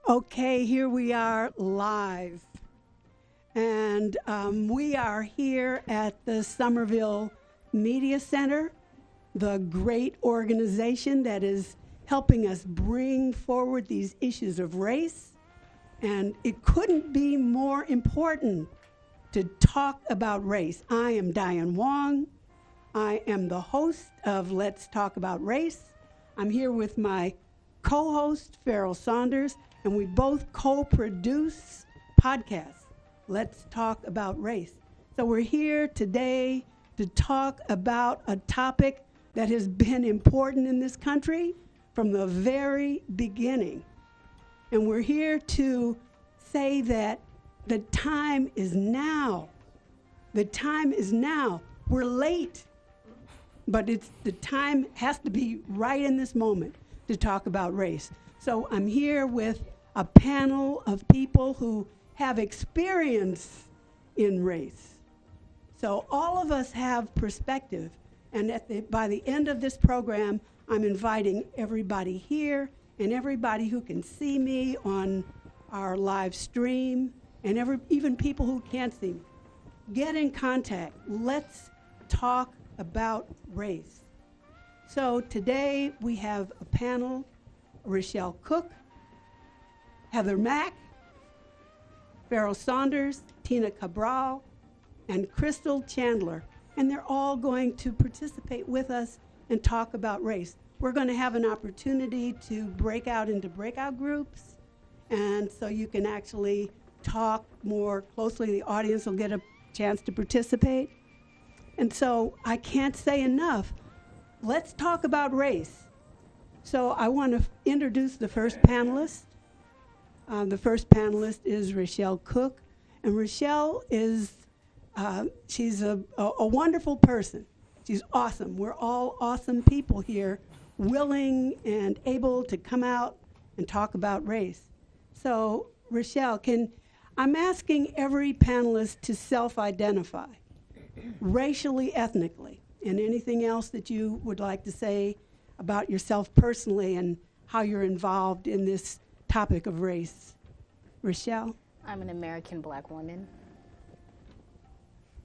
Okay, here we are live. And we are here at the Somerville Media Center, the great organization that is helping us bring forward these issues of race. And it couldn't be more important to talk about race. I am Diane Wong. I am the host of Let's Talk About Race. I'm here with my co-host, Farrell Saunders, and we both co-produce podcasts, Let's Talk About Race. So we're here today to talk about a topic that has been important in this country from the very beginning. And we're here to say that the time is now. The time is now. We're late, but the time has to be right in this moment to talk about race. So I'm here with a panel of people who have experience in race. So all of us have perspective, and by the end of this program, I'm inviting everybody here and everybody who can see me on our live stream, and even people who can't see me. Get in contact. Let's talk about race. So today we have a panel: Rochelle Cook, Heather Mack, Farrell Saunders, Tina Cabral, and Crystal Chandler. And they're all going to participate with us and talk about race. We're going to have an opportunity to break out into breakout groups, and so you can actually talk more closely. The audience will get a chance to participate. And so I can't say enough. Let's talk about race. So I want to introduce the first panelist. The first panelist is Rochelle Cook. And Rochelle is, she's a wonderful person. She's awesome. We're all awesome people here, willing and able to come out and talk about race. So Rochelle, I'm asking every panelist to self-identify, racially, ethnically, and anything else that you would like to say about yourself personally and how you're involved in this topic of race. Rochelle? I'm an American Black woman.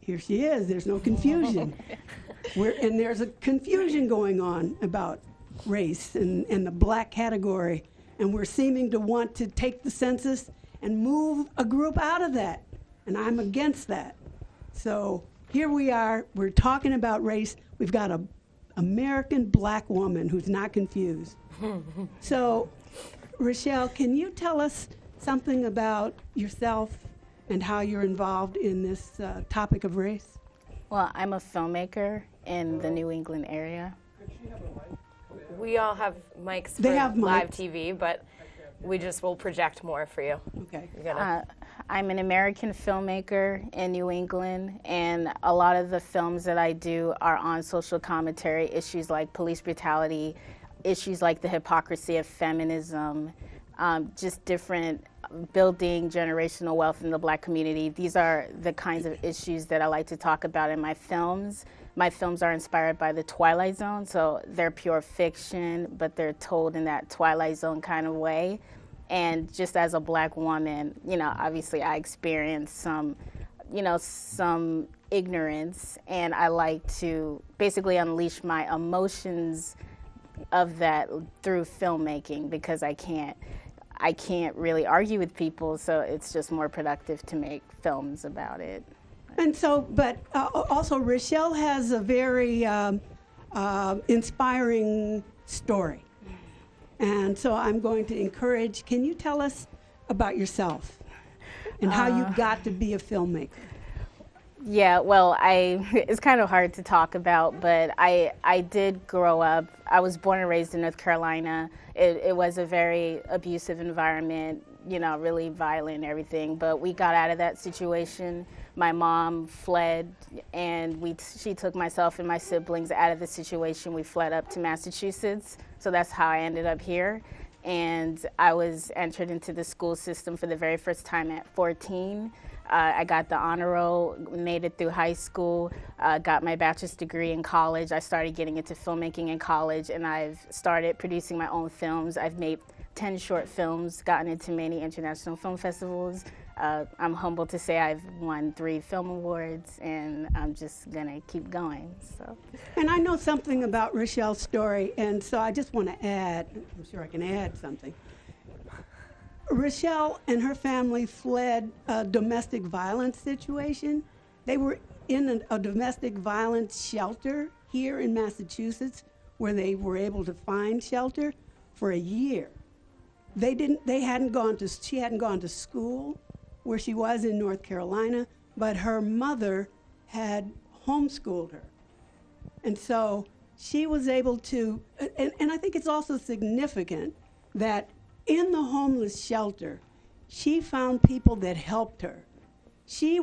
Here she is. There's no confusion. And there's a confusion going on about race and the Black category, and we're seeming to want to take the census and move a group out of that, and I'm against that. So here we are. We're talking about race. We've got an American Black woman who's not confused. So, Rochelle, can you tell us something about yourself and how you're involved in this topic of race? Well, I'm a filmmaker in the New England area. We all have mics They for have live mics. TV, but we just will project more for you. Okay. I'm an American filmmaker in New England, and a lot of the films that I do are on social commentary issues like police brutality, issues like the hypocrisy of feminism, just different building generational wealth in the Black community. These are the kinds of issues that I like to talk about in my films. My films are inspired by the Twilight Zone, so they're pure fiction, but they're told in that Twilight Zone kind of way. And just as a Black woman, obviously I experienced some ignorance, and I like to basically unleash my emotions of that through filmmaking, because I can't really argue with people, so it's just more productive to make films about it. And so, but also Rochelle has a very inspiring story. And so I'm going to encourage, can you tell us about yourself and how you got to be a filmmaker? Yeah, well, it's kind of hard to talk about, but I did grow up. I was born and raised in North Carolina. It was a very abusive environment, really violent and everything, but we got out of that situation. My mom fled, and she took myself and my siblings out of the situation. We fled up to Massachusetts, so that's how I ended up here. And I was entered into the school system for the very first time at 14. I got the honor roll, made it through high school, got my bachelor's degree in college. I started getting into filmmaking in college, and I've started producing my own films. I've made 10 short films, gotten into many international film festivals. I'm humbled to say I've won 3 film awards, and I'm just gonna keep going. So. And I know something about Rochelle's story, and so I just want to add, I'm sure I can add something. Rochelle and her family fled a domestic violence situation. They were in a domestic violence shelter here in Massachusetts, where they were able to find shelter for a year. She hadn't gone to school where she was in North Carolina, but her mother had homeschooled her. And so she was able to, and I think it's also significant that in the homeless shelter, she found people that helped her. She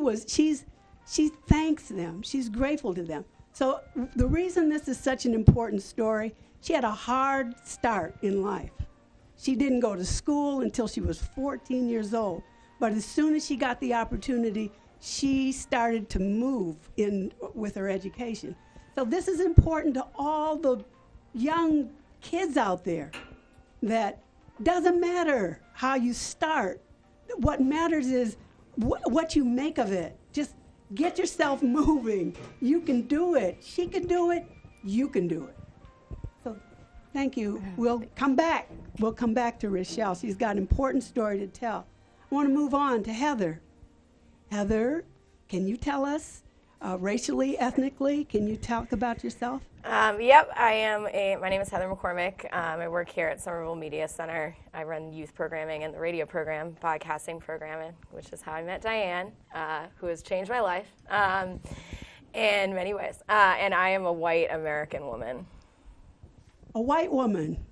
thanks them, she's grateful to them. So the reason this is such an important story, she had a hard start in life. She didn't go to school until she was 14 years old. But as soon as she got the opportunity, she started to move in with her education. So this is important to all the young kids out there, that doesn't matter how you start. What matters is what you make of it. Just get yourself moving. You can do it. She can do it. You can do it. So thank you. We'll come back. We'll come back to Rochelle. She's got an important story to tell. I want to move on to Heather. Heather, can you tell us, racially, ethnically, can you talk about yourself? Yep, my name is Heather McCormick. I work here at Somerville Media Center. I run youth programming and the radio program, podcasting programming, which is how I met Diane, who has changed my life in many ways. And I am a white American woman. A white woman.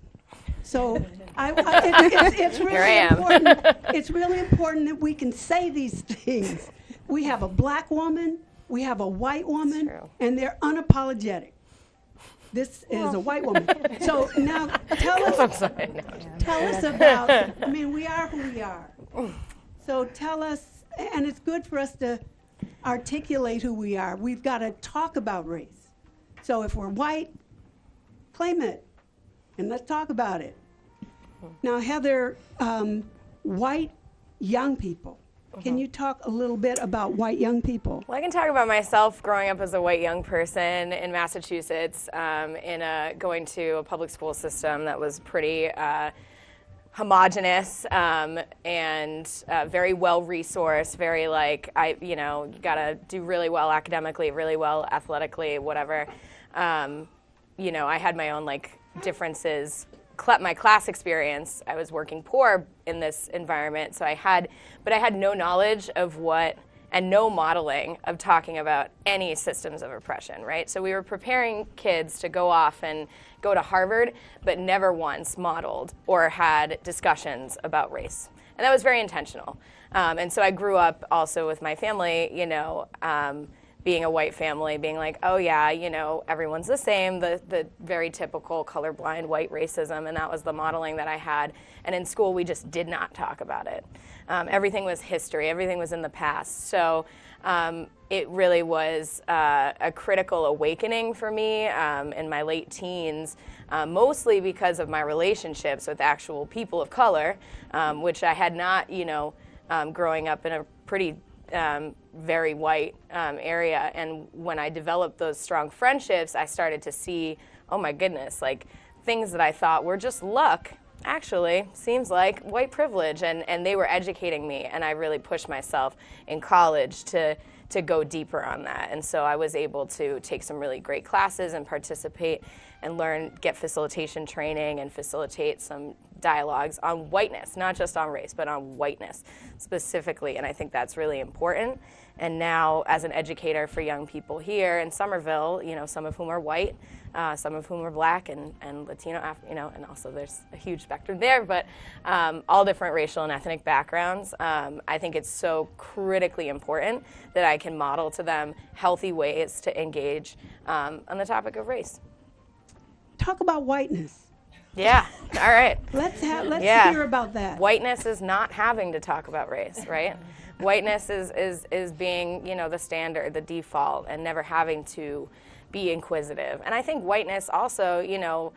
So it's really important. It's really important that we can say these things. We have a black woman, we have a white woman, and they're unapologetic. This is a white woman. So now tell us about, I mean, we are who we are. So tell us, and it's good for us to articulate who we are. We've got to talk about race. So if we're white, claim it. And let's talk about it. Now, Heather, white young people. Can you talk a little bit about white young people? Well, I can talk about myself growing up as a white young person in Massachusetts, going to a public school system that was pretty homogenous and very well resourced, very you gotta do really well academically, really well athletically, whatever. I had my own differences. My class experience, I was working poor in this environment, so I had no knowledge of and no modeling of talking about any systems of oppression, right? So we were preparing kids to go off and go to Harvard, but never once modeled or had discussions about race. And that was very intentional. And so I grew up also with my family, being a white family, being like, oh yeah, everyone's the same, the very typical colorblind white racism, and that was the modeling that I had. And in school, we just did not talk about it. Everything was history, everything was in the past. So it really was a critical awakening for me in my late teens, mostly because of my relationships with actual people of color, which I had not, growing up in a pretty very white area. And when I developed those strong friendships, I started to see, oh my goodness, things that I thought were just luck actually seems like white privilege. And they were educating me, and I really pushed myself in college to go deeper on that. And so I was able to take some really great classes and participate and get facilitation training and facilitate some dialogues on whiteness, not just on race, but on whiteness specifically. And I think that's really important. And now as an educator for young people here in Somerville, some of whom are white, some of whom are black and Latino, and also there's a huge spectrum there, but all different racial and ethnic backgrounds. I think it's so critically important that I can model to them healthy ways to engage on the topic of race. Talk about whiteness. Yeah. All right. Let's Yeah. hear about that. Whiteness is not having to talk about race, right? Whiteness is being, you know, the standard, the default, and never having to be inquisitive. And I think whiteness also, you know,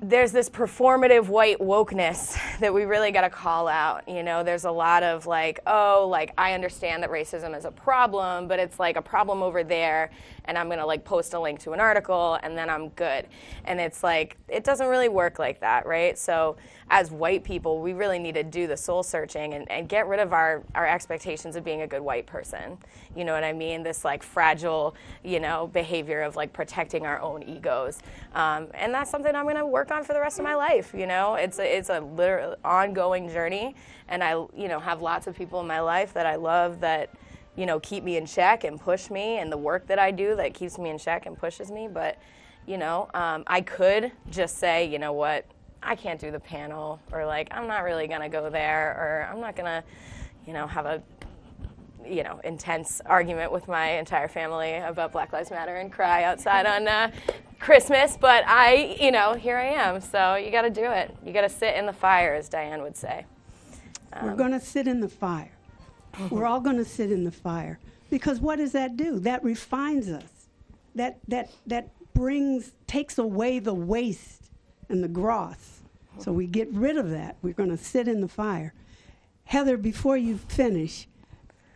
there's this performative white wokeness that we really got to call out. You know, there's a lot of like, oh, like I understand that racism is a problem, but it's like a problem over there, and I'm going to like post a link to an article and then I'm good. And it's like, it doesn't really work like that, right? So as white people, we really need to do the soul searching and get rid of our expectations of being a good white person. You know what I mean? This like fragile, you know, behavior of like protecting our own egos. And that's something I'm going to work on for the rest of my life. You know, it's a literal ongoing journey. And I, you know, have lots of people in my life that I love that, you know, keep me in check and push me, and the work that I do that keeps me in check and pushes me. But, you know, I could just say, you know what, I can't do the panel, or like, I'm not really going to go there, or I'm not going to, you know, have a, you know, intense argument with my entire family about Black Lives Matter and cry outside on Christmas. But I, you know, here I am. So you got to do it. You got to sit in the fire, as Diane would say. We're going to sit in the fire. We're all going to sit in the fire, because what does that do? That refines us. That takes away the waste and the dross. So we get rid of that. We're going to sit in the fire. Heather, before you finish,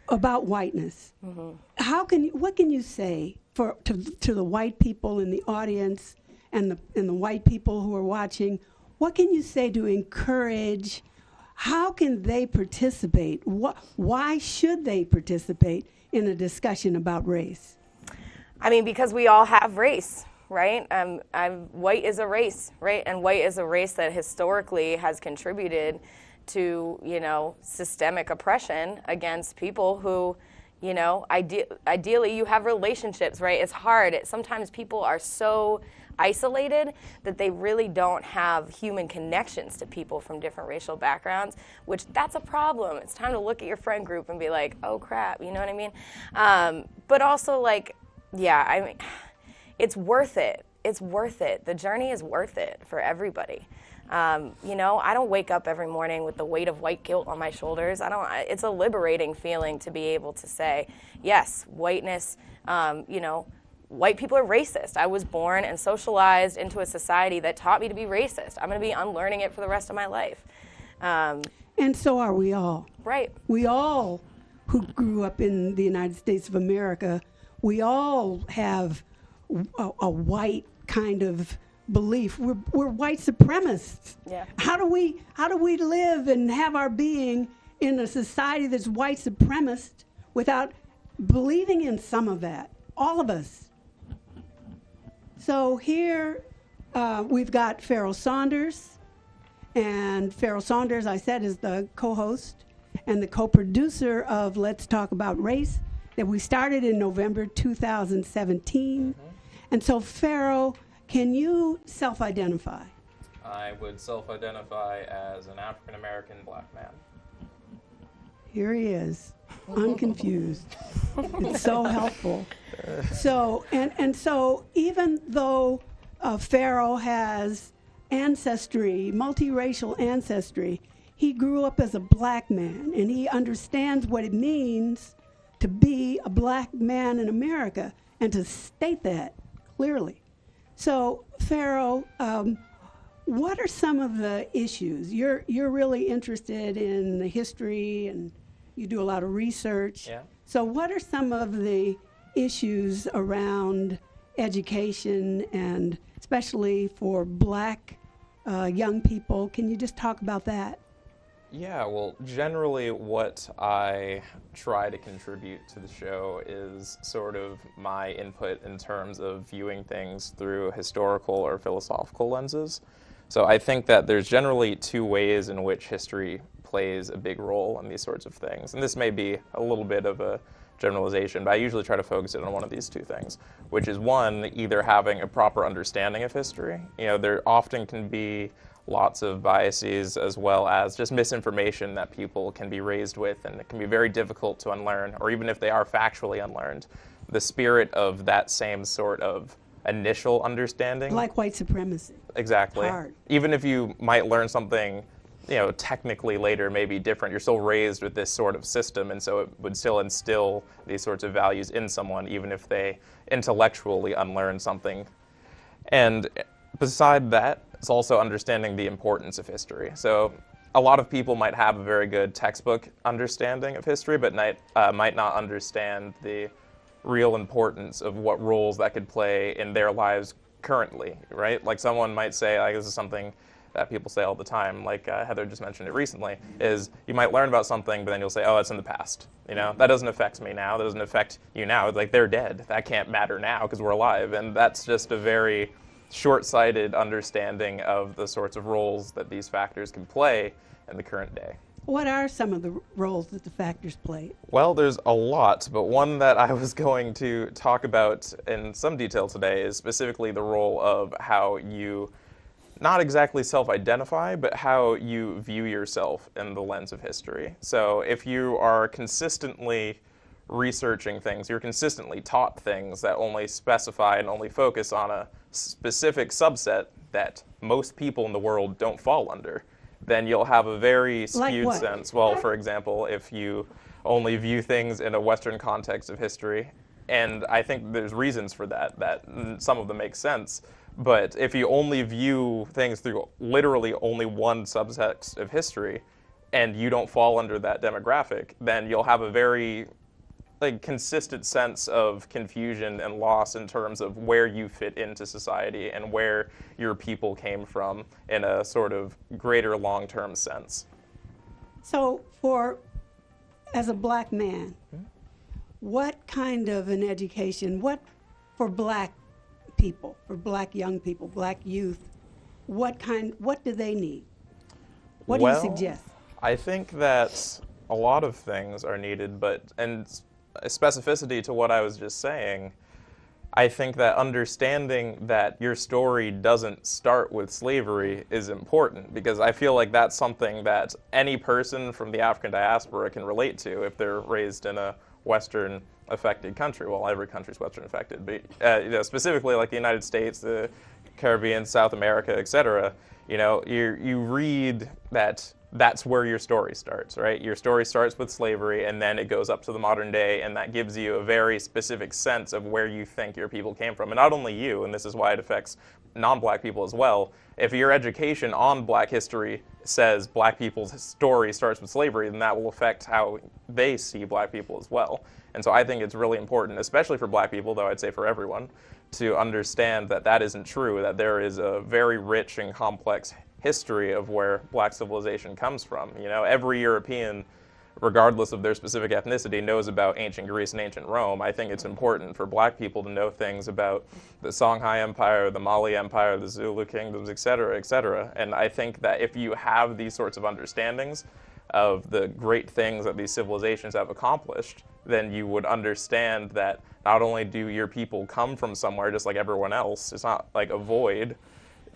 about whiteness, what can you say to the white people in the audience and the white people who are watching? What can you say to encourage? How can they participate? Why should they participate in a discussion about race? I mean, because we all have race, right? White is a race, right? And white is a race that historically has contributed to, you know, systemic oppression against people who, you know, ideally you have relationships, right? It's hard. Sometimes people are so isolated that they really don't have human connections to people from different racial backgrounds, which that's a problem. It's time to look at your friend group and be like, oh crap, you know what I mean? But also like, yeah, I mean, it's worth it. It's worth it. The journey is worth it for everybody. You know, I don't wake up every morning with the weight of white guilt on my shoulders. It's a liberating feeling to be able to say, yes, whiteness, you know, white people are racist. I was born and socialized into a society that taught me to be racist. I'm going to be unlearning it for the rest of my life. And so are we all. Right. We all who grew up in the United States of America, we all have a white kind of belief. We're white supremacists. Yeah. How do we live and have our being in a society that's white supremacist without believing in some of that? All of us. So here we've got Farrell Saunders, and Farrell Saunders, I said, is the co-host and the co-producer of Let's Talk About Race that we started in November 2017. And so Farrell, can you self-identify? I would self-identify as an African-American black man. Here he is, unconfused. It's so helpful. So, and so even though Farrell has ancestry, multiracial ancestry, he grew up as a black man, and he understands what it means to be a black man in America and to state that clearly. So, Farrell, what are some of the issues? You're really interested in the history, and you do a lot of research. Yeah. So what are some of the issues around education, and especially for black young people? Can you just talk about that? Yeah, well, generally what I try to contribute to the show is sort of my input in terms of viewing things through historical or philosophical lenses. So I think that there's generally two ways in which history plays a big role in these sorts of things. And this may be a little bit of a generalization, but I usually try to focus it on one of these two things, which is one, either having a proper understanding of history. You know, there often can be lots of biases as well as just misinformation that people can be raised with, and it can be very difficult to unlearn, or even if they are factually unlearned. The spirit of that same sort of initial understanding. Like white supremacy. Exactly. Hard. Even if you might learn something, technically later, maybe different, you're still raised with this sort of system, and so it would still instill these sorts of values in someone, even if they intellectually unlearn something. And beside that, it's also understanding the importance of history. So a lot of people might have a very good textbook understanding of history, but might not understand the real importance of what roles that could play in their lives currently, right? Like someone might say, like this is something that people say all the time, like Heather just mentioned it recently, is you might learn about something, but then you'll say, oh, it's in the past. That doesn't affect me now, that doesn't affect you now. It's like they're dead. That can't matter now because we're alive. And that's just a very short-sighted understanding of the sorts of roles that these factors can play in the current day. What are some of the roles that the factors play? Well, there's a lot, but one that I was going to talk about in some detail today is specifically the role of how you not exactly self-identify, but how you view yourself in the lens of history. So if you are consistently researching things, you're consistently taught things that only specify and only focus on a specific subset that most people in the world don't fall under, then you'll have a very skewed sense. Well, for example, if you only view things in a Western context of history, and I think there's reasons for that some of them make sense, but if you only view things through literally only one subset of history, and you don't fall under that demographic, then you'll have a very consistent sense of confusion and loss in terms of where you fit into society and where your people came from in a sort of greater long-term sense. So as a black man, what kind of an education, for black people, for black young people, black youth, what do they need? What do you suggest? I think that a lot of things are needed, and specificity to what I was just saying, I think that understanding that your story doesn't start with slavery is important, because I feel like that's something that any person from the African diaspora can relate to if they're raised in a Western affected country. Well, every country's Western affected, but specifically like the United States, the Caribbean, South America, etc. You read that's where your story starts, right? Your story starts with slavery, and then it goes up to the modern day, and that gives you a very specific sense of where you think your people came from. And not only you, and this is why it affects non-black people as well. If your education on black history says black people's story starts with slavery, then that will affect how they see black people as well. And so I think it's really important, especially for black people, though I'd say for everyone, to understand that that isn't true, that there is a very rich and complex history of where black civilization comes from. Every European, regardless of their specific ethnicity, knows about ancient Greece and ancient Rome. I think it's important for black people to know things about the Songhai Empire, the Mali Empire, the Zulu kingdoms, et cetera, et cetera. And I think that if you have these sorts of understandings of the great things that these civilizations have accomplished, then you would understand that not only do your people come from somewhere just like everyone else, it's not like a void,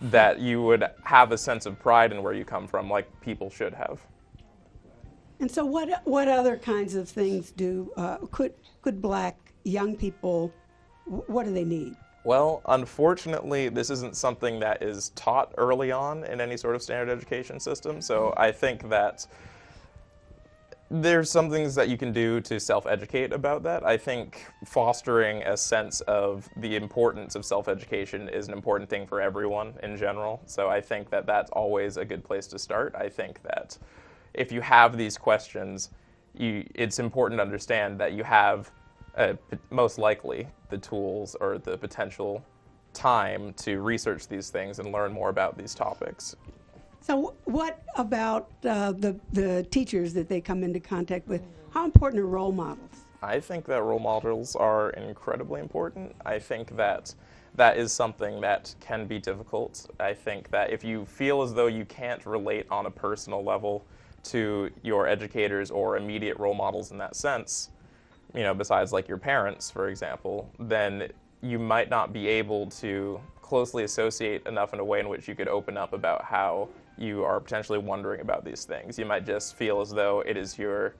that you would have a sense of pride in where you come from, like people should have. And so what other kinds of things could black young people, what do they need? Well, unfortunately, this isn't something that is taught early on in any sort of standard education system, so I think that there's some things that you can do to self-educate about that. I think fostering a sense of the importance of self-education is an important thing for everyone in general. So I think that that's always a good place to start. I think that if you have these questions, it's important to understand that you have most likely the tools or the potential time to research these things and learn more about these topics. So what about the teachers that they come into contact with? How important are role models? I think that role models are incredibly important. I think that that is something that can be difficult. I think that if you feel as though you can't relate on a personal level to your educators or immediate role models in that sense, besides like your parents, for example, then you might not be able to closely associate enough in a way in which you could open up about how you are potentially wondering about these things. You might just feel as though it is your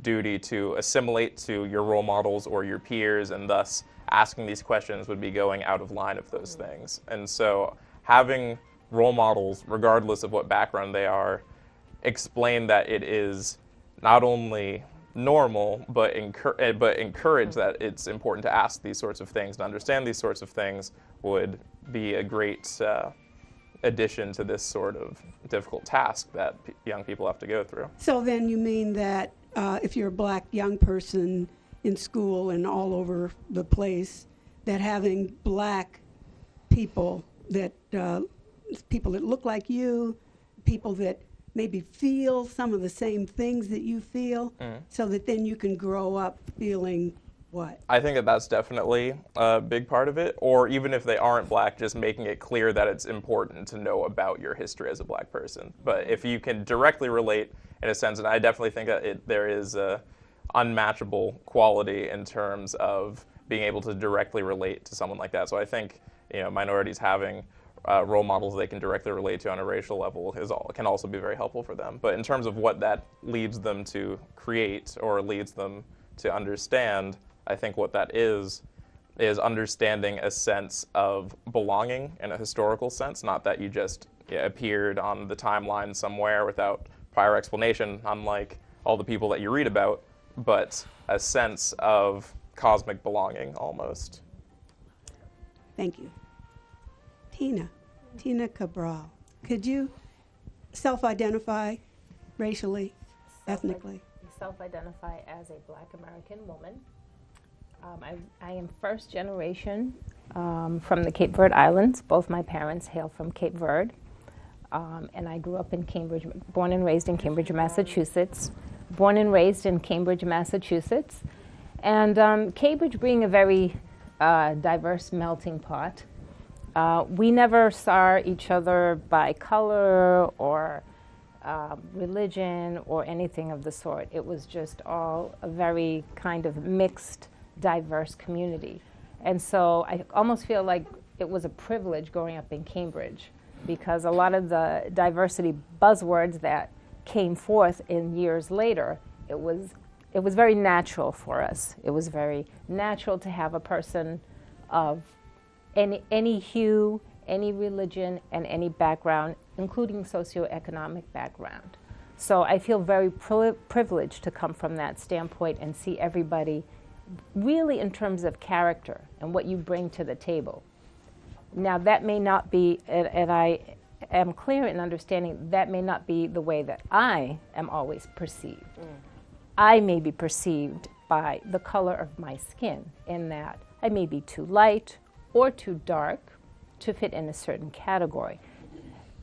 duty to assimilate to your role models or your peers, and thus asking these questions would be going out of line of those things. And so having role models, regardless of what background they are, explain that it is not only normal, but encourage that it's important to ask these sorts of things and understand these sorts of things would be a great addition to this sort of difficult task that young people have to go through. So then you mean that if you're a black young person in school and all over the place, that having black people that look like you, people that maybe feel some of the same things that you feel, so that then you can grow up feeling what? I think that that's definitely a big part of it, or even if they aren't black, just making it clear that it's important to know about your history as a black person. But if you can directly relate, in a sense, and I definitely think that there is a unmatchable quality in terms of being able to directly relate to someone like that. So I think, minorities having role models they can directly relate to on a racial level can also be very helpful for them. But in terms of what that leads them to create or leads them to understand, I think what that is understanding a sense of belonging in a historical sense, not that you just appeared on the timeline somewhere without prior explanation, unlike all the people that you read about, but a sense of cosmic belonging almost. Thank you. Tina Cabral, could you self-identify racially, ethnically? Self-identify as a black American woman. I am first generation from the Cape Verde Islands. Both my parents hail from Cape Verde. And I grew up in Cambridge, born and raised in Cambridge, Massachusetts. And Cambridge being a very diverse melting pot, we never saw each other by color or religion or anything of the sort. It was just all a very kind of mixed, diverse community. And so I almost feel like it was a privilege growing up in Cambridge, because a lot of the diversity buzzwords that came forth in years later, it was very natural for us. It was very natural to have a person of any hue, any religion, and any background, including socioeconomic background. So I feel very privileged to come from that standpoint and see everybody really in terms of character and what you bring to the table. Now that may not be, and I am clear in understanding that may not be the way that I am always perceived. I may be perceived by the color of my skin, in that I may be too light or too dark to fit in a certain category.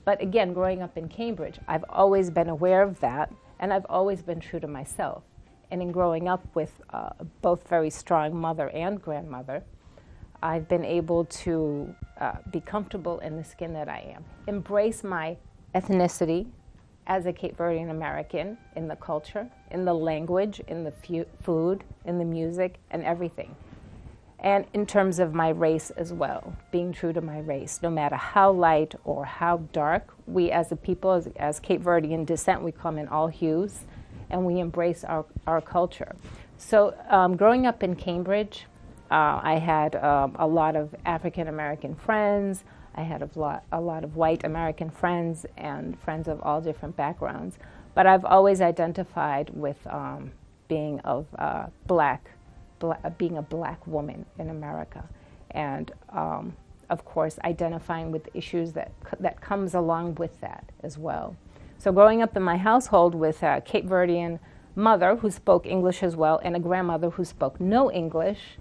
But again, growing up in Cambridge, I've always been aware of that, and I've always been true to myself. And in growing up with both very strong mother and grandmother, I've been able to be comfortable in the skin that I am, embrace my ethnicity as a Cape Verdean American in the culture, in the language, in the food, in the music, and everything. And in terms of my race as well, being true to my race, no matter how light or how dark, we as a people, as Cape Verdean descent, we come in all hues, and we embrace our culture. So growing up in Cambridge, I had a lot of African American friends. I had a lot of white American friends and friends of all different backgrounds. But I've always identified with being a black woman in America, and of course identifying with issues that comes along with that as well. So growing up in my household with a Cape Verdean mother who spoke English as well, and a grandmother who spoke no English,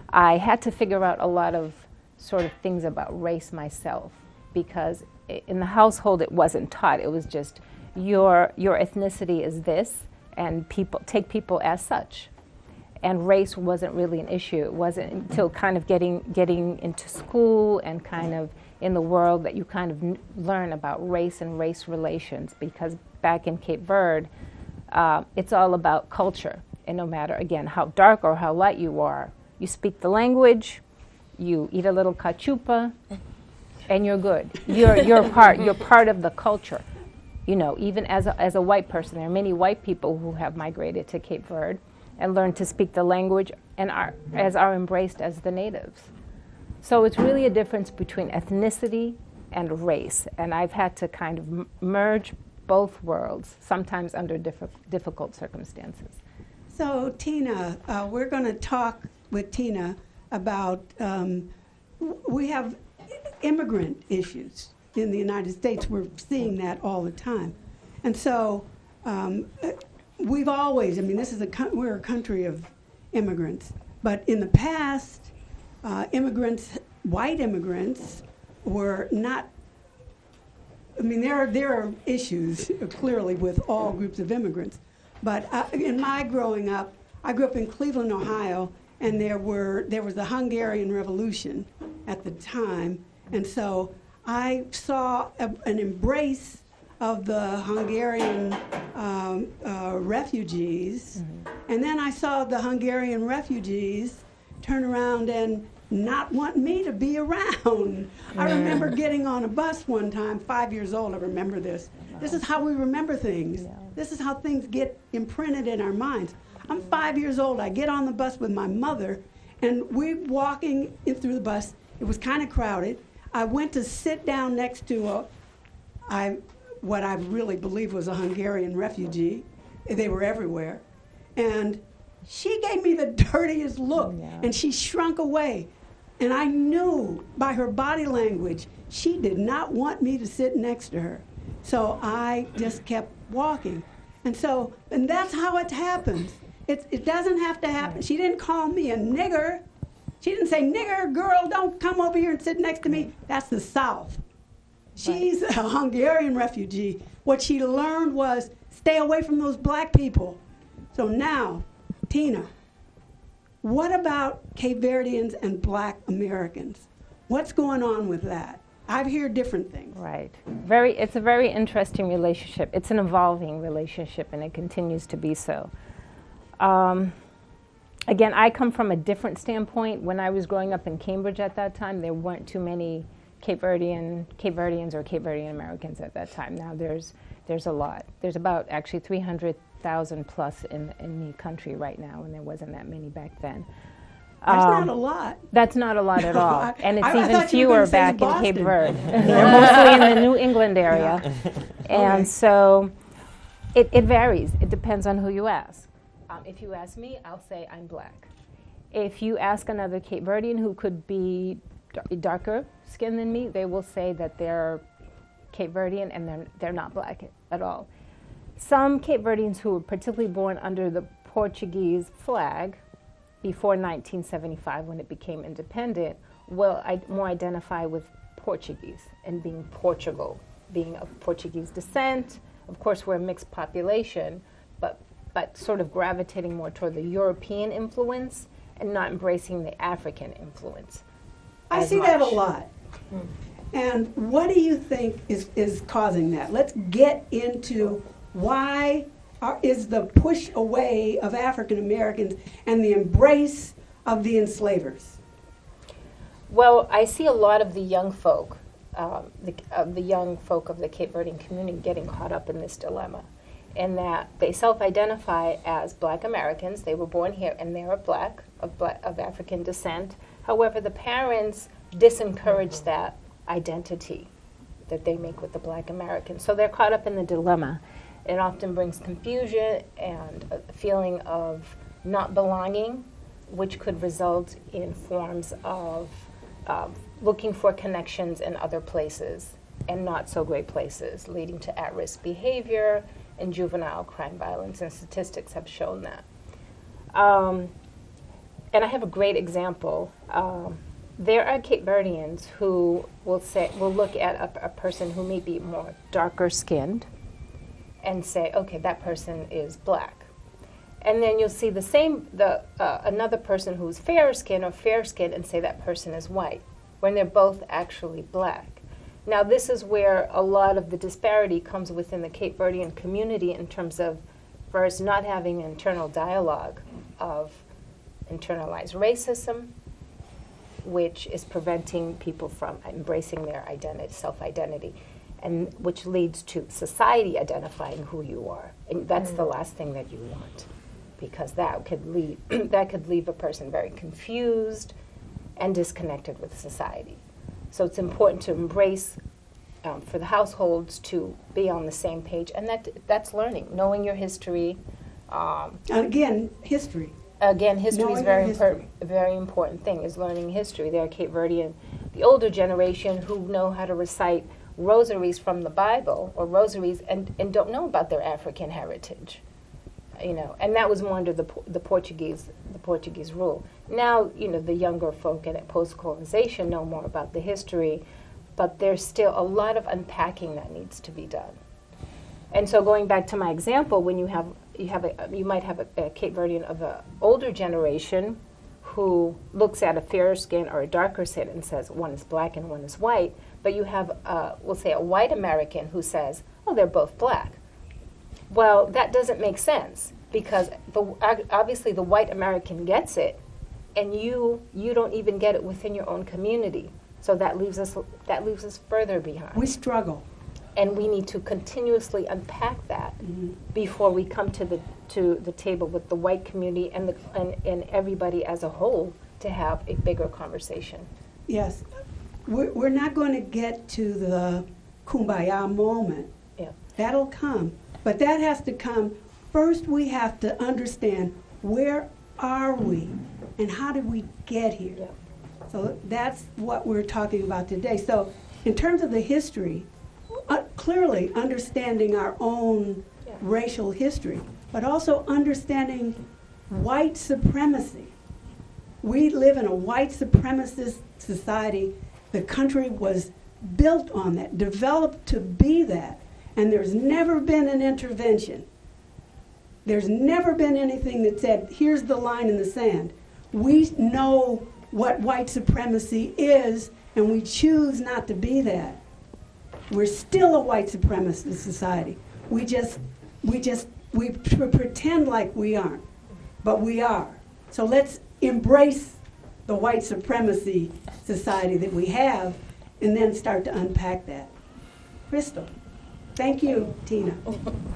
I had to figure out a lot of sort of things about race myself, because in the household it wasn't taught. It was just your ethnicity is this, and take people as such. And race wasn't really an issue. It wasn't until kind of getting into school and kind of in the world that you kind of learn about race and race relations, because back in Cape Verde, it's all about culture. And no matter, again, how dark or how light you are, you speak the language, you eat a little cachupa, and you're good. You're part of the culture. you know, even as a white person, there are many white people who have migrated to Cape Verde and learned to speak the language and are embraced as the natives. So it's really a difference between ethnicity and race, and I've had to kind of merge both worlds, sometimes under difficult circumstances. So Tina, we're going to talk with Tina about, we have immigrant issues in the United States. We're seeing that all the time. And so we've always, I mean, we're a country of immigrants, but in the past, white immigrants were not, I mean, there are issues clearly with all groups of immigrants, but in my growing up, I grew up in Cleveland, Ohio, and there was the Hungarian Revolution at the time, and so I saw an embrace of the Hungarian refugees, and then I saw the Hungarian refugees turn around and not want me to be around. I remember getting on a bus one time, 5 years old, I remember this. This is how we remember things. This is how things get imprinted in our minds. I'm 5 years old, I get on the bus with my mother, and we're walking in through the bus. It was kind of crowded. I went to sit down next to what I really believe was a Hungarian refugee. They were everywhere. And she gave me the dirtiest look, and she shrunk away. And I knew by her body language, she did not want me to sit next to her. So I just kept walking. And that's how it happens. It doesn't have to happen. She didn't call me a nigger. She didn't say, nigger, girl, don't come over here and sit next to me. That's the South. She's a Hungarian refugee. What she learned was stay away from those black people. So now, Tina, what about Cape Verdeans and black Americans? What's going on with that? I hear different things. Right. It's a very interesting relationship. It's an evolving relationship, and it continues to be so. Again, I come from a different standpoint. When I was growing up in Cambridge at that time, there weren't too many Cape Verdeans or Cape Verdean Americans at that time. Now there's a lot. There's about actually 300,000 plus in the country right now, and there wasn't that many back then. That's not a lot. That's not a lot at all. And it's I even thought you were fewer gonna say back in Boston. Cape Verde. They're mostly in the New England area. And so it varies. It depends on who you ask. If you ask me, I'll say I'm black. If you ask another Cape Verdean who could be darker skinned than me, they will say that they're Cape Verdean and they're not black at all. Some Cape Verdeans who were particularly born under the Portuguese flag before 1975, when it became independent, will more identify with Portuguese and being Portugal, being of Portuguese descent. Of course, we're a mixed population, but sort of gravitating more toward the European influence and not embracing the African influence. I see that a lot. And what do you think is causing that? Let's get into why is the push away of African Americans and the embrace of the enslavers? Well, I see a lot of the young folk, the young folk of the Cape Verdean community getting caught up in this dilemma, in that they self-identify as black Americans. They were born here and they are black, of African descent. However, the parents disencourage that identity that they make with the black Americans. So they're caught up in the dilemma. It often brings confusion and a feeling of not belonging, which could result in forms of looking for connections in other places and not so great places, leading to at-risk behavior and juvenile crime violence, and statistics have shown that. And I have a great example. There are Cape Verdeans who will look at a person who may be more darker skinned and say, okay, that person is black. And then you'll see another person who's fair skinned and say that person is white, when they're both actually black. Now, this is where a lot of the disparity comes within the Cape Verdean community in terms of, first, not having an internal dialogue of internalized racism, which is preventing people from embracing their self-identity. and which leads to society identifying who you are. And that's the last thing that you want, because that could leave that could leave a person very confused and disconnected with society. So it's important to embrace for the households to be on the same page, and that's learning, knowing your history. Again, history. Again, history is Knowing your a very important thing, is learning history. There are Cape Verdean, the older generation, who know how to recite rosaries from the Bible, or rosaries, and don't know about their African heritage. You know, and that was more under the Portuguese rule. Now, you know, the younger folk and post-colonization know more about the history, but there's still a lot of unpacking that needs to be done. And so, going back to my example, when you might have a Cape Verdean of an older generation who looks at a fairer skin or a darker skin and says one is black and one is white, but you have, we'll say, a white American who says, oh, they're both black. Well, that doesn't make sense, because obviously the white American gets it, and you don't even get it within your own community. So that leaves us further behind. We struggle. And we need to continuously unpack that before we come to the table with the white community and everybody as a whole to have a bigger conversation. Yes. We're not going to get to the kumbaya moment. Yeah. That'll come. But that has to come. First, we have to understand, where are we and how did we get here? Yeah. So that's what we're talking about today. So in terms of the history, clearly understanding our own racial history, but also understanding white supremacy. We live in a white supremacist society. The country was built on that, developed to be that, and there's never been an intervention. There's never been anything that said, here's the line in the sand. We know what white supremacy is, and we choose not to be that. We're still a white supremacist society. We pretend like we aren't, but we are. So let's embrace the white supremacy society that we have, and then start to unpack that. Crystal. Thank you, Tina.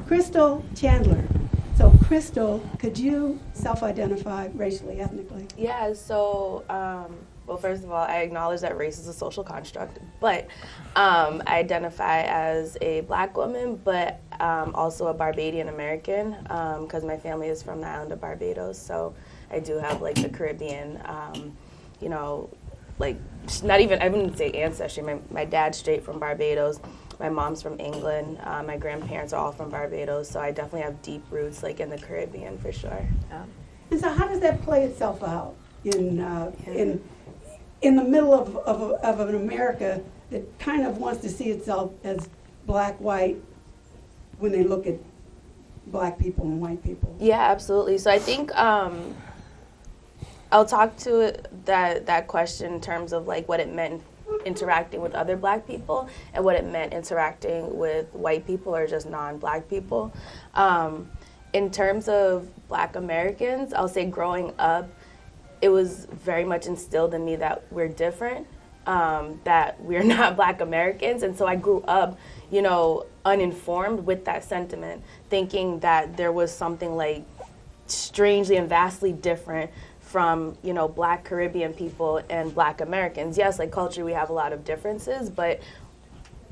Crystal Chandler. So Crystal, could you self-identify racially, ethnically? Yeah, so, well, first of all, I acknowledge that race is a social construct, but I identify as a black woman, but also a Barbadian American, because my family is from the island of Barbados, so I do have, like, the Caribbean, you know, like, not even, I wouldn't say ancestry. My dad's straight from Barbados. My mom's from England. My grandparents are all from Barbados, so I definitely have deep roots, like, in the Caribbean, for sure. And so how does that play itself out in the middle of an America that kind of wants to see itself as black, white, when they look at black people and white people? Yeah, absolutely. So I think I'll talk to that question in terms of, like, what it meant interacting with other black people and what it meant interacting with white people or just non-black people. In terms of black Americans, I'll say growing up, it was very much instilled in me that we're different, that we're not black Americans. And so I grew up, you know, uninformed with that sentiment, thinking that there was something, like, strangely and vastly different from, you know, black Caribbean people and black Americans. Yes, like, culture, we have a lot of differences, but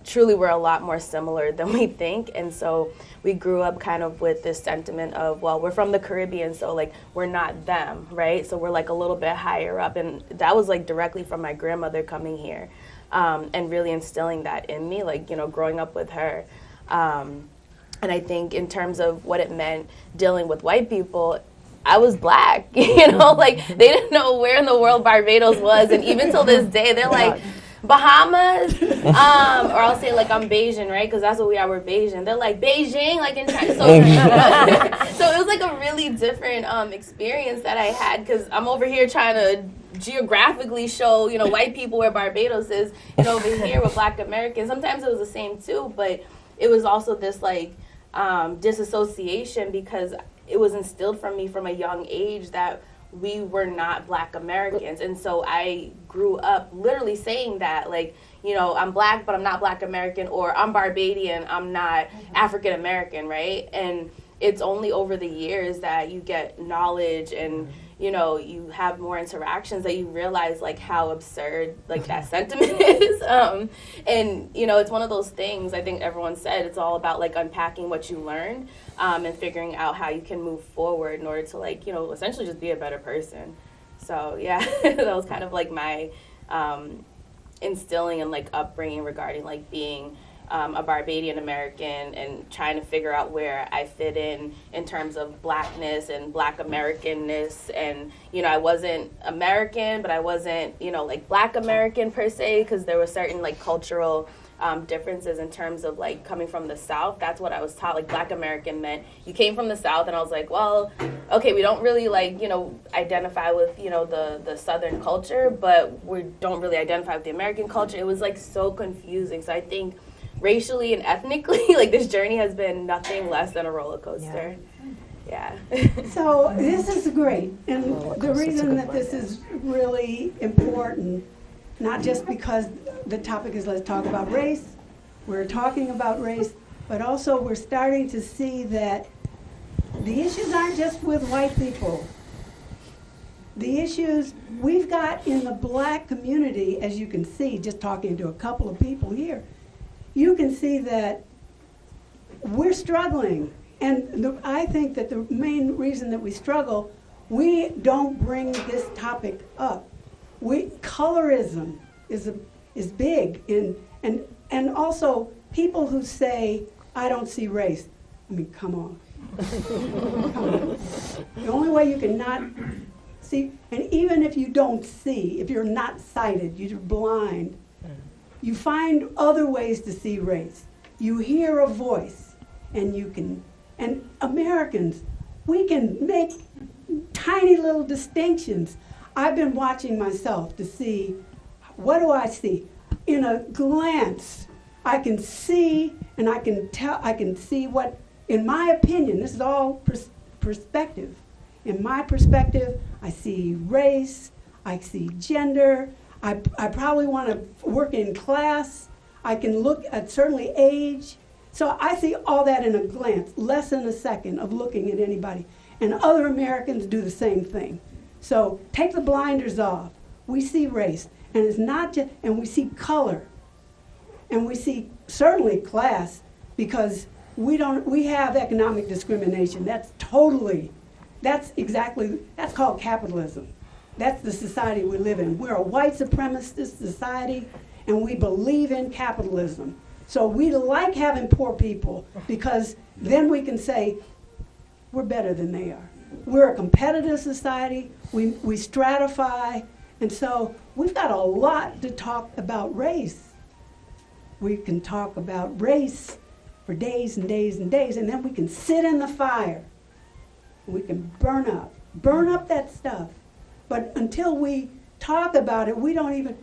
truly we're a lot more similar than we think. And so we grew up kind of with this sentiment of, well, we're from the Caribbean, so, like, we're not them, right? So we're, like, a little bit higher up. And that was, like, directly from my grandmother coming here, and really instilling that in me, like, you know, growing up with her. And I think in terms of what it meant dealing with white people, I was black, you know, like, they didn't know where in the world Barbados was. And even till this day, they're like, Bahamas, or I'll say, like, I'm Bayesian, right? Because that's what we are, we're Bayesian. They're like, Beijing, like, in China. So it was, like, a really different experience that I had, because I'm over here trying to geographically show, you know, white people where Barbados is, and over here with black Americans. Sometimes it was the same, too, but it was also this, like, disassociation, because it was instilled from me from a young age that we were not Black Americans. And so I grew up literally saying that, like, you know, I'm Black, but I'm not Black American, or I'm Barbadian, I'm not African American, right? And it's only over the years that you get knowledge and, you know, you have more interactions that you realize, like, how absurd, like, that sentiment is. And, you know, it's one of those things, I think everyone said, it's all about, like, unpacking what you learned and figuring out how you can move forward in order to, like, you know, essentially just be a better person. So, yeah, that was kind of, like, my instilling and, like, upbringing regarding, like, being a Barbadian American and trying to figure out where I fit in terms of Blackness and Black Americanness. And, you know, I wasn't American, but I wasn't, you know, like, Black American per se, because there were certain, like, cultural differences in terms of, like, coming from the South. That's what I was taught. Like, Black American meant you came from the South, and I was like, well, okay, we don't really, like, you know, identify with, you know, the Southern culture, but we don't really identify with the American culture. It was, like, so confusing. So I think racially and ethnically, like, this journey has been nothing less than a roller coaster. Yeah. So this is great, and the reason that this is really important, not just because the topic is let's talk about race, we're talking about race, but also we're starting to see that the issues aren't just with white people. The issues we've got in the Black community, as you can see, just talking to a couple of people here, you can see that we're struggling. And I think that the main reason that we struggle, we don't bring this topic up. Colorism is big, and also people who say, I don't see race. I mean, come on. Come on. The only way you can not see, and even if you don't see, if you're not sighted, you're blind, you find other ways to see race. You hear a voice, and you can, and Americans, we can make tiny little distinctions. I've been watching myself to see, what do I see? In a glance, I can see, and I can tell, I can see what, in my opinion, this is all perspective. In my perspective, I see race, I see gender, I probably want to work in class. I can look at certainly age. So I see all that in a glance, less than a second of looking at anybody. And other Americans do the same thing. So take the blinders off. We see race, and it's not just, and we see color, and we see certainly class, because we have economic discrimination. That's called capitalism. That's the society we live in. We're a white supremacist society, and we believe in capitalism. So we like having poor people, because then we can say, we're better than they are. We're a competitive society, we stratify, and so we've got a lot to talk about race. We can talk about race for days and days and days, and then we can sit in the fire. We can burn up that stuff. But until we talk about it, we don't even,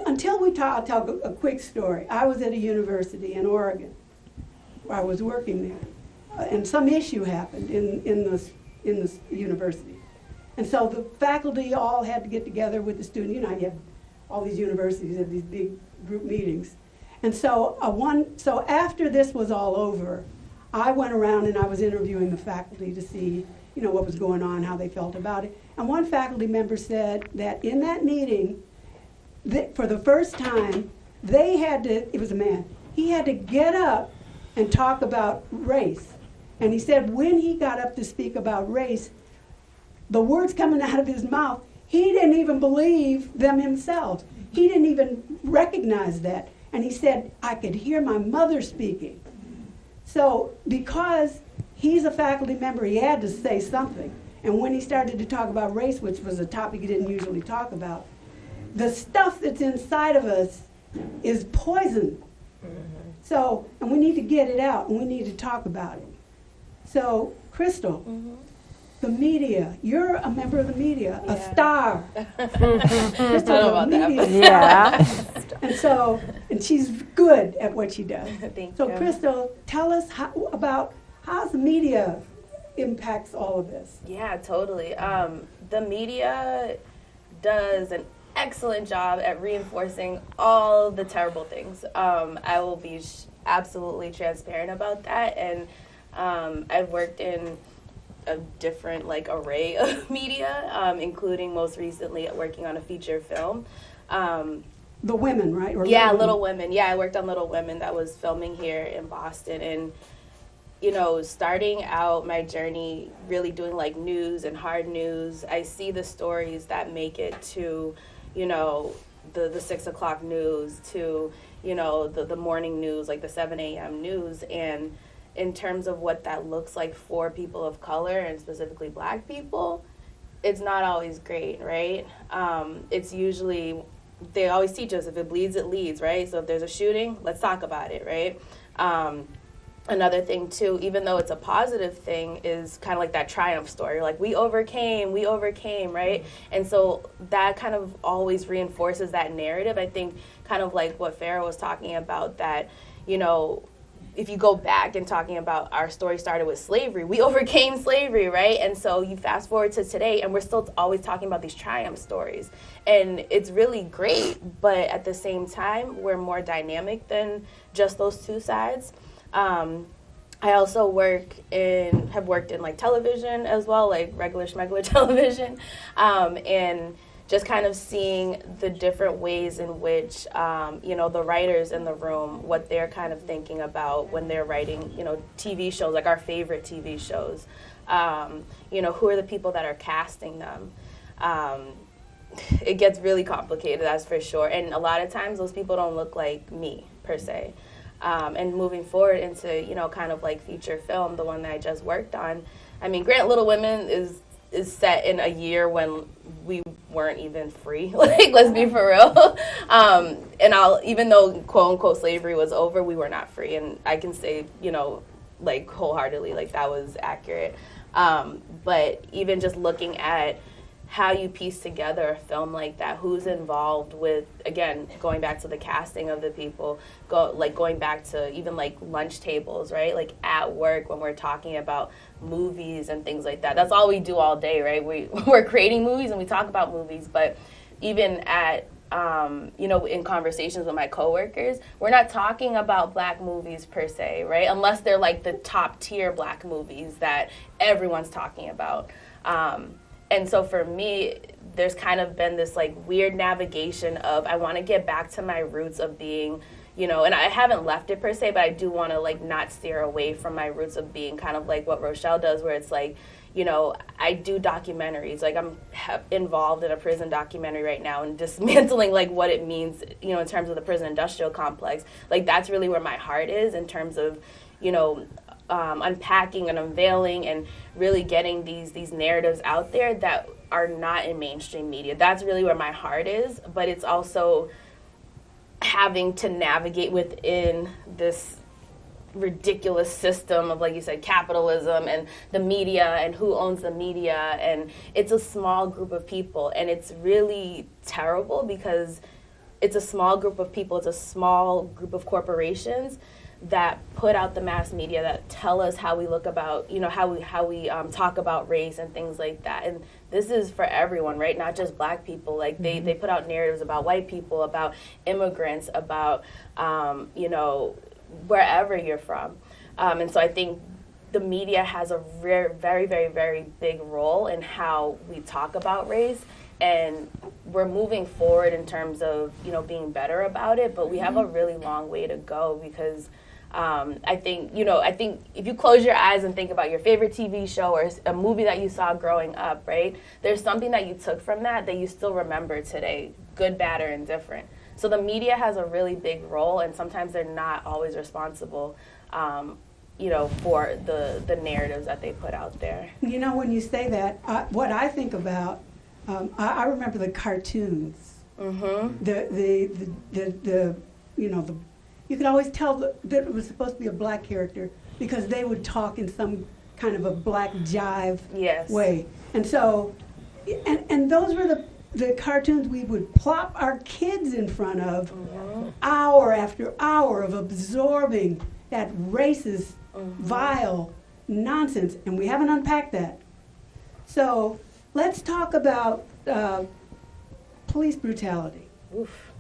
until we talk, I'll tell a quick story. I was at a university in Oregon, where I was working there, and some issue happened in this university. And so the faculty all had to get together with the student. You know, you have all these universities have these big group meetings. And so so after this was all over, I went around and I was interviewing the faculty to see, you know, what was going on, how they felt about it. And one faculty member said that in that meeting, for the first time, they had to, it was a man, he had to get up and talk about race. And he said when he got up to speak about race, the words coming out of his mouth, he didn't even believe them himself. He didn't even recognize that. And he said, I could hear my mother speaking. So because he's a faculty member, he had to say something. And when he started to talk about race, which was a topic he didn't usually talk about, the stuff that's inside of us is poison. So, and we need to get it out, and we need to talk about it. So, Crystal, the media, you're a member of the media, a star. Crystal's a media star. And so, and she's good at what she does. Thank so, you. Crystal, tell us about how the media impacts all of this. Yeah, totally. the media does an excellent job at reinforcing all the terrible things. I will be absolutely transparent about that, and I've worked in a different like array of media, including most recently working on a feature film. The Women, right? Or Yeah, Little Women. Yeah, I worked on Little Women that was filming here in Boston. And, you know, starting out my journey really doing like news and hard news, I see the stories that make it to, you know, the 6 o'clock news, to, you know, the morning news, like the 7 a.m. news. And in terms of what that looks like for people of color and specifically Black people, it's not always great, right? It's usually, they always teach us, if it bleeds, it leads, right? So if there's a shooting, let's talk about it, right? Another thing too, even though it's a positive thing, is kind of like that triumph story. Like, we overcame, right? And so that kind of always reinforces that narrative. I think kind of like what Farrah was talking about, that, you know, if you go back and talking about our story started with slavery, we overcame slavery, right? And so you fast forward to today, and we're still always talking about these triumph stories. And it's really great, but at the same time, we're more dynamic than just those two sides. I also have worked in like television as well, like regular schmegular television, and just kind of seeing the different ways in which, you know, the writers in the room, what they're kind of thinking about when they're writing, you know, TV shows, like our favorite TV shows. You know, who are the people that are casting them? It gets really complicated, that's for sure. And a lot of times those people don't look like me, per se. And moving forward into, you know, kind of like feature film, the one that I just worked on, I mean, Grant Little Women is set in a year when we weren't even free. Like, let's be for real. And even though quote unquote slavery was over, we were not free. And I can say, you know, like wholeheartedly, like that was accurate. But even just looking at how you piece together a film like that, who's involved with, again, going back to the casting of the people, going back to even like lunch tables, right? Like at work when we're talking about movies and things like that. That's all we do all day, right? We're creating movies and we talk about movies, but even at, you know, in conversations with my coworkers, we're not talking about Black movies per se, right? Unless they're like the top tier Black movies that everyone's talking about. And so for me, there's kind of been this like weird navigation of, I want to get back to my roots of being, you know, and I haven't left it per se, but I do want to like not steer away from my roots of being kind of like what Rochelle does, where it's like, you know, I do documentaries. Like, I'm involved in a prison documentary right now and dismantling like what it means, you know, in terms of the prison industrial complex. Like, that's really where my heart is in terms of, you know, unpacking and unveiling and really getting these narratives out there that are not in mainstream media. That's really where my heart is, but it's also having to navigate within this ridiculous system of, like you said, capitalism and the media and who owns the media, and it's a small group of people, and it's really terrible because it's a small group of people, it's a small group of corporations that put out the mass media that tell us how we look about, you know, how we talk about race and things like that. And this is for everyone, right? Not just Black people. Like, they put out narratives about white people, about immigrants, about, you know, wherever you're from. And so I think the media has a very, very, very big role in how we talk about race. And we're moving forward in terms of, you know, being better about it, but we have a really long way to go because I think if you close your eyes and think about your favorite TV show or a movie that you saw growing up, right, there's something that you took from that you still remember today, good, bad, or indifferent. So the media has a really big role, and sometimes they're not always responsible, you know, for the narratives that they put out there. You know, when you say that, what I think about, I remember the cartoons. Mm-hmm. The you know, you could always tell that it was supposed to be a Black character because they would talk in some kind of a Black jive way. And so, and those were the cartoons we would plop our kids in front of hour after hour of absorbing that racist, vile nonsense, and we haven't unpacked that. So let's talk about police brutality. Oof.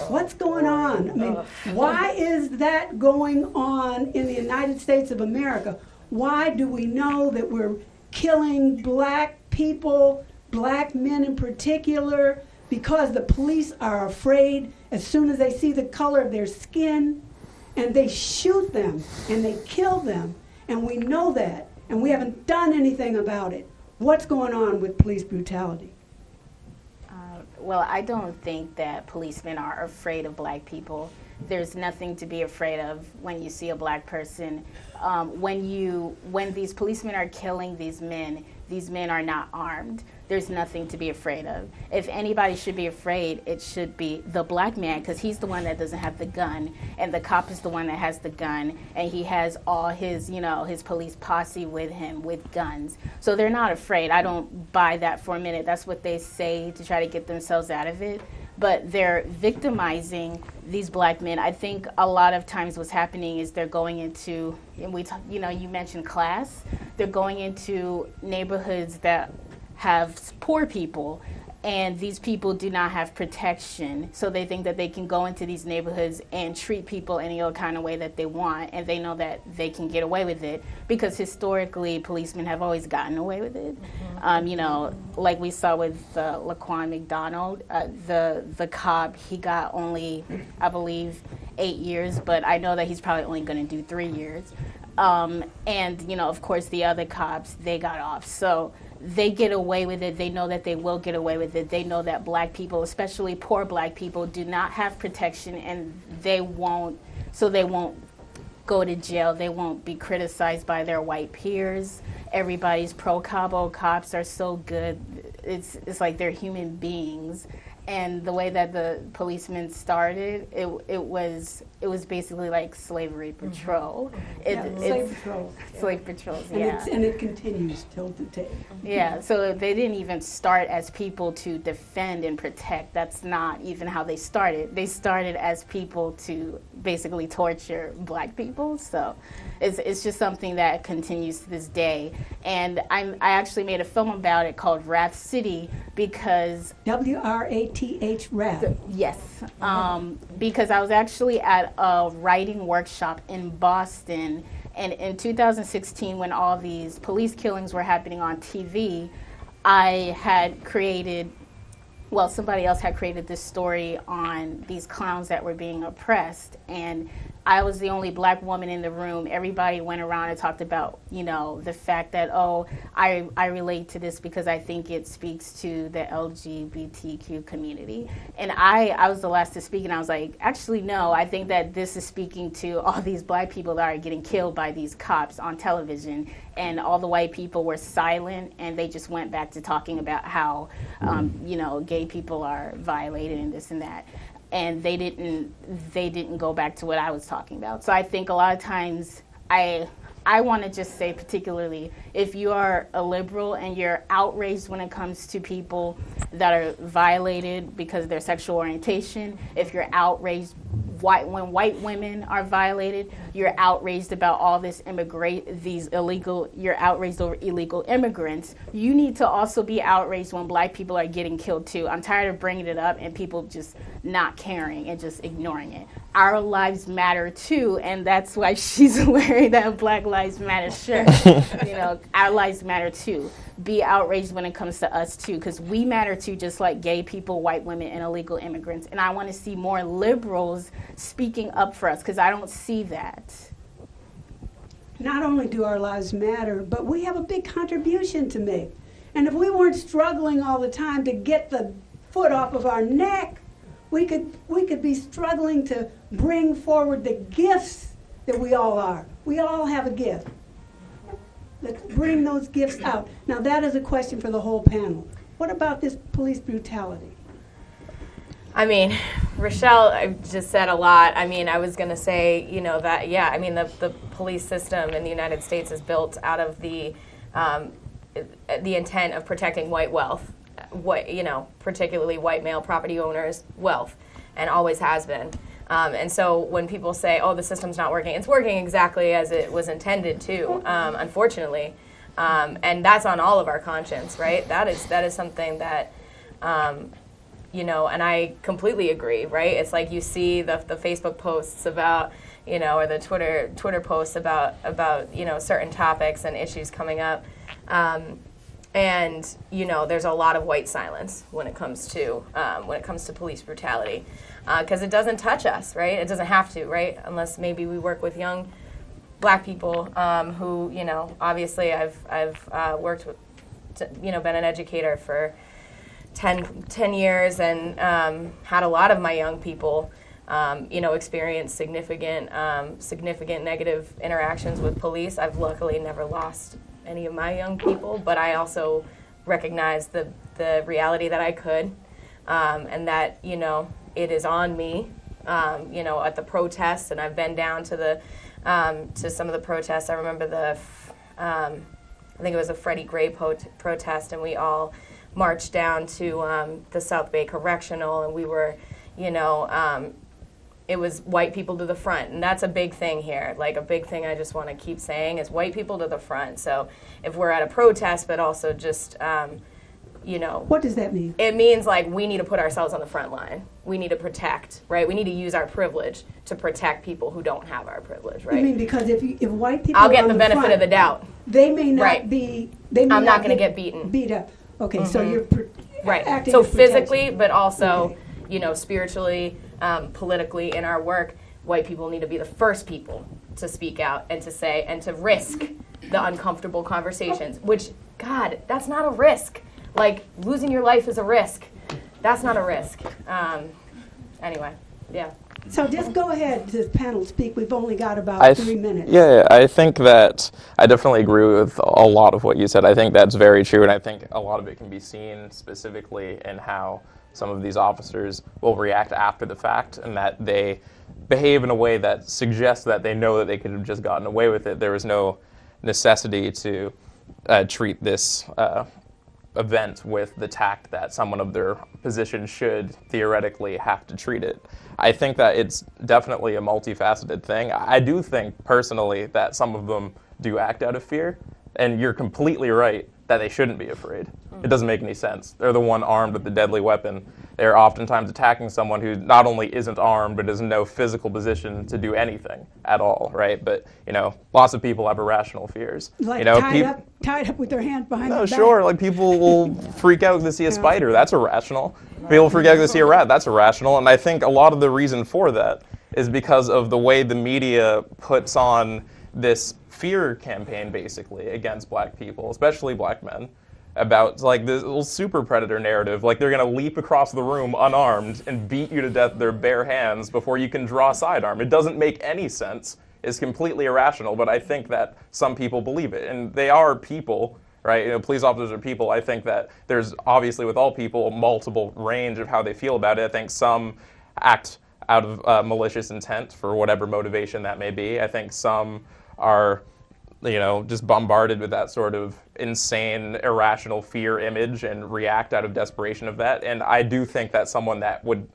What's going on? I mean, why is that going on in the United States of America? Why do we know that we're killing black people, black men in particular, because the police are afraid as soon as they see the color of their skin, and they shoot them and they kill them, and we know that, and we haven't done anything about it. What's going on with police brutality? Well, I don't think that policemen are afraid of black people. There's nothing to be afraid of when you see a black person. When these policemen are killing these men are not armed. There's nothing to be afraid of. If anybody should be afraid, it should be the black man, because he's the one that doesn't have the gun, and the cop is the one that has the gun, and he has all his, his police posse with him with guns. So they're not afraid. I don't buy that for a minute. That's what they say to try to get themselves out of it. But they're victimizing these black men. I think a lot of times what's happening is they're going into, and you mentioned class. They're going into neighborhoods that have poor people, and these people do not have protection. So they think that they can go into these neighborhoods and treat people any old kind of way that they want, and they know that they can get away with it because historically policemen have always gotten away with it. Like we saw with Laquan McDonald, the cop, he got only, I believe, 8 years, but I know that he's probably only going to do 3 years. Of course, the other cops, they got off. So they get away with it. They know that they will get away with it. They know that black people, especially poor black people, do not have protection, and they won't go to jail. They won't be criticized by their white peers. Everybody's pro-Cabo cops are so good. It's like they're human beings. And the way that the policemen started, it was basically like slavery patrol. Slave patrols. Slave patrols, and yeah. And it continues till today. Yeah, so they didn't even start as people to defend and protect. That's not even how they started. They started as people to basically torture black people. So it's just something that continues to this day. And I actually made a film about it called Wrath City because... WRATH, Wrath. Yes. Because I was actually at a writing workshop in Boston, and in 2016, when all these police killings were happening on TV, somebody else had created this story on these clowns that were being oppressed, and I was the only black woman in the room. Everybody went around and talked about, the fact that, I relate to this because I think it speaks to the LGBTQ community. And I was the last to speak, and I was like, actually, no, I think that this is speaking to all these black people that are getting killed by these cops on television. And all the white people were silent, and they just went back to talking about how, gay people are violated and this and that. And they didn't go back to what I was talking about. So I think a lot of times I want to just say, particularly if you are a liberal and you're outraged when it comes to people that are violated because of their sexual orientation, if you're outraged when white women are violated, you're outraged about all this you're outraged over illegal immigrants. You need to also be outraged when black people are getting killed too. I'm tired of bringing it up and people just not caring and just ignoring it. Our lives matter too, and that's why she's wearing that Black Lives Matter shirt. Our lives matter too. Be outraged when it comes to us too, because we matter too, just like gay people, white women, and illegal immigrants. And I want to see more liberals speaking up for us, because I don't see that. Not only do our lives matter, but we have a big contribution to make. And if we weren't struggling all the time to get the foot off of our neck, we could be struggling to bring forward the gifts that we all are. We all have a gift. Let's bring those gifts out. Now that is a question for the whole panel. What about this police brutality? I mean, Rochelle just said a lot. I mean, I was going to say, the police system in the United States is built out of the intent of protecting white wealth, particularly white male property owners' wealth, and always has been. And so when people say, the system's not working, it's working exactly as it was intended to, unfortunately. And that's on all of our conscience, right? That is something that, you know, and I completely agree, right? It's like you see the Facebook posts about, you know, or the Twitter posts about you know, certain topics and issues coming up, and you know, there's a lot of white silence when it comes to police brutality, because it doesn't touch us, right? It doesn't have to, right? Unless maybe we work with young Black people who, you know, obviously I've worked with, you know, been an educator for 10 years and had a lot of my young people, you know, experience significant negative interactions with police. I've luckily never lost any of my young people, but I also recognize the reality that I could, and that, you know, it is on me, you know, at the protests, and I've been down to the to some of the protests. I remember I think it was a Freddie Gray protest, and we all marched down to the South Bay Correctional, and we were, you know, it was white people to the front, and that's a big thing here. Like, a big thing I just want to keep saying is white people to the front. So if we're at a protest, but also just, you know. What does that mean? It means, like, we need to put ourselves on the front line. We need to protect, right? We need to use our privilege to protect people who don't have our privilege, right? I mean, because if white people I'll are get on the benefit front, of the doubt. They may not Right. be. They may I'm not going to get beaten. Beat up. Okay, so you're Right. acting So as protection. physically, but also, Okay. you know, spiritually, politically, in our work, white people need to be the first people to speak out and to say and to risk the uncomfortable conversations, which, God, that's not a risk. Like, losing your life is a risk. That's not a risk. Anyway, yeah. So just go ahead to panel speak. We've only got about 3 minutes. Yeah, I think that I definitely agree with a lot of what you said. I think that's very true, and I think a lot of it can be seen specifically in how some of these officers will react after the fact, and that they behave in a way that suggests that they know that they could have just gotten away with it. There was no necessity to treat this event with the tact that someone of their position should theoretically have to treat it. I think that it's definitely a multifaceted thing. I do think personally that some of them do act out of fear, and you're completely right that they shouldn't be afraid. It doesn't make any sense. They're the one armed with the deadly weapon. They're oftentimes attacking someone who not only isn't armed, but is in no physical position to do anything at all, right? But, you know, lots of people have irrational fears. Like, you know, tied up with their hand behind their no, back. sure. Like, people will freak out to see a spider. That's irrational. People freak out to see a rat. That's irrational. And I think a lot of the reason for that is because of the way the media puts on this fear campaign, basically, against Black people, especially Black men, about, like, this little super predator narrative. Like, they're going to leap across the room unarmed and beat you to death with their bare hands before you can draw a sidearm. It doesn't make any sense. It's completely irrational, but I think that some people believe it. And they are people, right? You know, police officers are people. I think that there's obviously, with all people, multiple range of how they feel about it. I think some act out of malicious intent for whatever motivation that may be. I think some are, you know, just bombarded with that sort of insane, irrational fear image and react out of desperation of that. And I do think that someone that would,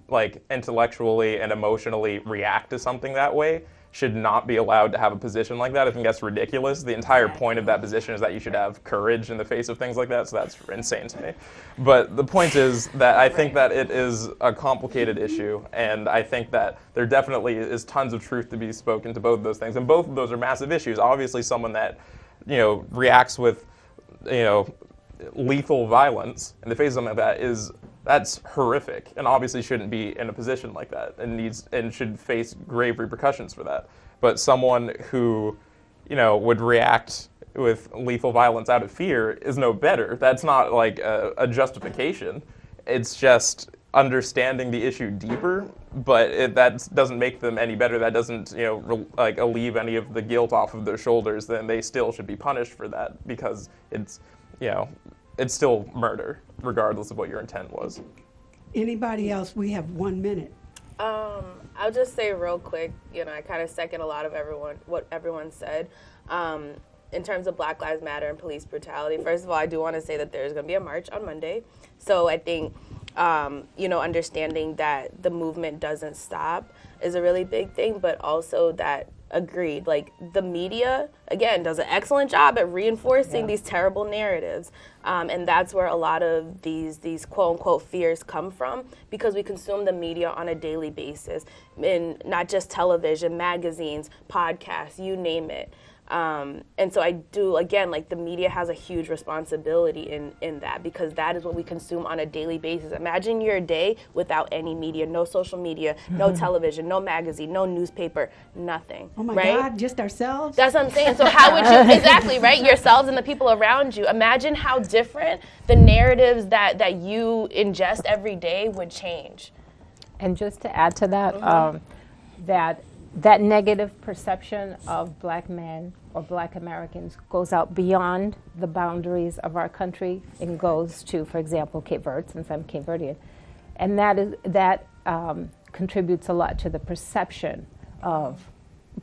like, intellectually and emotionally react to something that way should not be allowed to have a position like that. I think that's ridiculous. The entire point of that position is that you should have courage in the face of things like that, so that's insane to me. But the point is that I think that it is a complicated issue, and I think that there definitely is tons of truth to be spoken to both of those things, and both of those are massive issues. Obviously, someone that, you know, reacts with, you know, lethal violence in the face of something like that that's horrific, and obviously shouldn't be in a position like that, and should face grave repercussions for that. But someone who, you know, would react with lethal violence out of fear is no better. That's not like a justification. It's just understanding the issue deeper, but that doesn't make them any better. That doesn't, you know, like alleviate any of the guilt off of their shoulders. Then they still should be punished for that, because it's, you know, it's still murder, regardless of what your intent was. Anybody else? We have 1 minute. I'll just say real quick, you know, I kind of second a lot of what everyone said. In terms of Black Lives Matter and police brutality, first of all, I do want to say that there's going to be a march on Monday. So I think, you know, understanding that the movement doesn't stop is a really big thing, but also that agreed. Like, the media, again, does an excellent job at reinforcing these terrible narratives. And that's where a lot of these quote-unquote fears come from, because we consume the media on a daily basis, in not just television, magazines, podcasts, you name it. And so I do, again, like, the media has a huge responsibility in that, because that is what we consume on a daily basis. Imagine your day without any media, no social media, no television, no magazine, no newspaper, nothing. Oh my right? God, just ourselves? That's what I'm saying. So how would you, exactly, right? Yourselves and the people around you. Imagine how different the narratives that you ingest every day would change. And just to add to that, that negative perception of black men or black Americans goes out beyond the boundaries of our country and goes to, for example, Cape Verde, since I'm Cape Verdean. And that contributes a lot to the perception of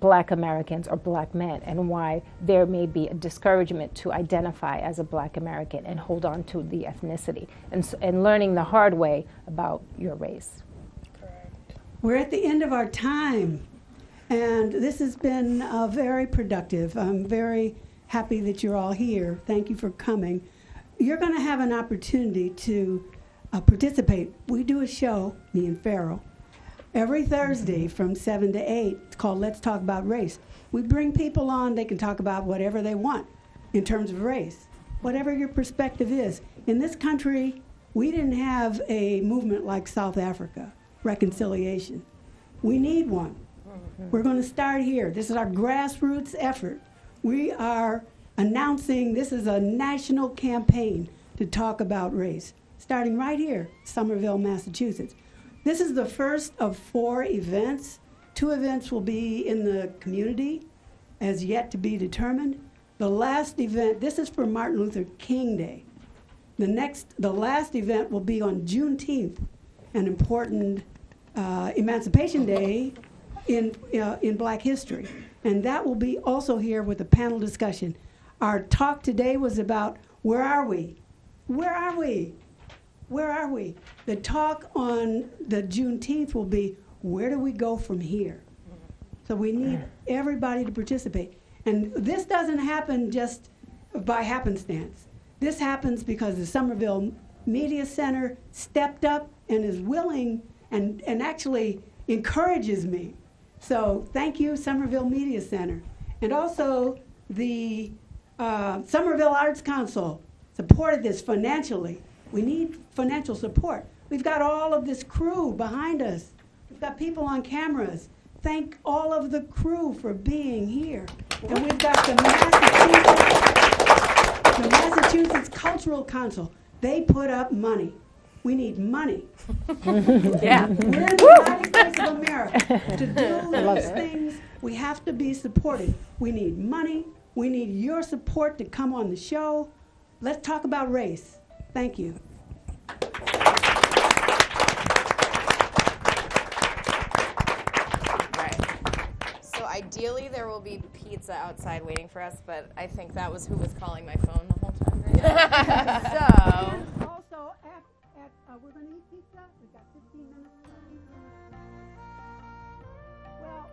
black Americans or black men, and why there may be a discouragement to identify as a black American and hold on to the ethnicity, and learning the hard way about your race. We're at the end of our time, and this has been very productive. I'm very happy that you're all here. Thank you for coming. You're going to have an opportunity to participate. We do a show, me and Farrell, every Thursday from 7 to 8. It's called Let's Talk About Race. We bring people on. They can talk about whatever they want in terms of race, whatever your perspective is. In this country, we didn't have a movement like South Africa, reconciliation. We need one. We're going to start here. This is our grassroots effort. We are announcing this is a national campaign to talk about race, starting right here, Somerville, Massachusetts. This is the first of 4 events. 2 events will be in the community, as yet to be determined. The last event, this is for Martin Luther King Day. The last event will be on Juneteenth, an important Emancipation Day in Black history. And that will be also here with a panel discussion. Our talk today was about where are we? Where are we? Where are we? The talk on the Juneteenth will be where do we go from here? So we need everybody to participate. And this doesn't happen just by happenstance. This happens because the Somerville Media Center stepped up and is willing and actually encourages me. So thank you, Somerville Media Center. And also the Somerville Arts Council supported this financially. We need financial support. We've got all of this crew behind us. We've got people on cameras. Thank all of the crew for being here. And we've got the Massachusetts Cultural Council. They put up money. We need money. Yeah. We're in the United States of America. To do these things, we have to be supported. We need money. We need your support to come on the show. Let's talk about race. Thank you. Right. So ideally there will be pizza outside waiting for us, but I think that was who was calling my phone the whole time. So. Also, we're going to eat pizza. We've got 15 minutes. Well,